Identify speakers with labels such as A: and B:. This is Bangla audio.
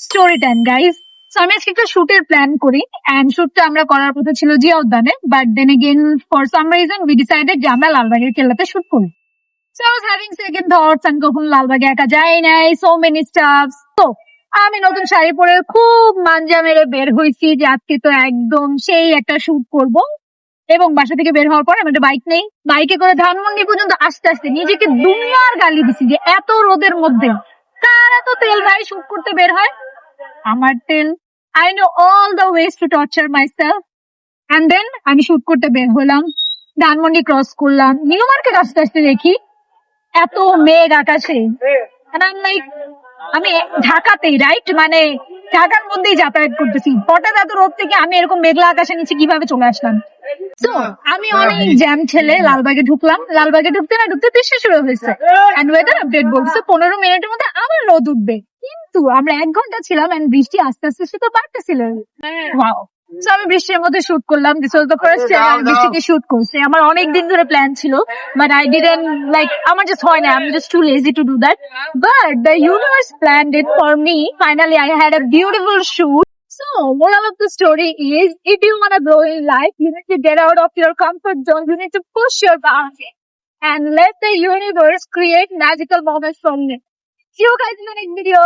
A: Story time guys. আমি আজকে একটা শুটের প্ল্যান করি এন্ড শুটটা আমরা করার কথা ছিল জিয়া উদ্যানে, but then again for some reason we decided যে আমরা লালবাগের কেল্লাতে শুট করি। So I was having second thoughts, আমি কখন লালবাগে একা যাই নাই, সো মেনি স্টাফস। তো আমি নতুন শাড়ি পরে খুব মাঞ্জা মেরে বের হয়েছি যে আজকে তো একদম সেই একটা শুট করব। এবং বাসা থেকে বের হওয়ার পর আমি একটা বাইক নেই, বাইকে করে ধানমন্ডি পর্যন্ত আস্তে আস্তে নিজেকে দুনিয়ার গালি দিছি যে এত রোদের মধ্যে কার এত তেল ভাই শুট করতে বের হয়। আমার তেল। I know all the ways to torture myself. And then আমি শুট করতে বের হলাম, ধানমন্ডি ক্রস করলাম, নিউ মার্কেট আস্তে আস্তে দেখি এত মেঘ আকাশে। And I'm like, আমি ঢাকাতেই রাইট, মানে ঢাকার মধ্যেই যাতায়াত করতেছি, হঠাৎ এত রোদ থেকে আমি এরকম মেঘলা আকাশের নিচে কিভাবে চলে আসলাম। তো আমি অনেক জ্যাম ঠেলে লালবাগে ঢুকলাম, লালবাগে ঢুকতে না ঢুকতে বৃষ্টি শুরু হয়েছে এন্ড ওয়েদার আপডেট বলছে 15 মিনিটের মধ্যে আবার রোদ উঠবে, কিন্তু আমরা 1 ঘন্টা ছিলাম এন্ড বৃষ্টি আস্তে আস্তে শুধু বাড়তেছিল। ওয়াও। So আমি বৃষ্টির মধ্যে শুট করলাম, this was the first time আমি বৃষ্টিতে শুট করছি। আমার অনেক দিন ধরে প্ল্যান ছিল, বাট আই ডিডন্ট লাইক, আমার জাস্ট হয় না, I am just too lazy to do that, but the universe planned it for me. Finally I had a beautiful shoot. So, moral of the story is, if you want to grow in life, you need to get out of your comfort zone. You need to push your boundaries and let the universe create magical moments from it. See you guys in the next video.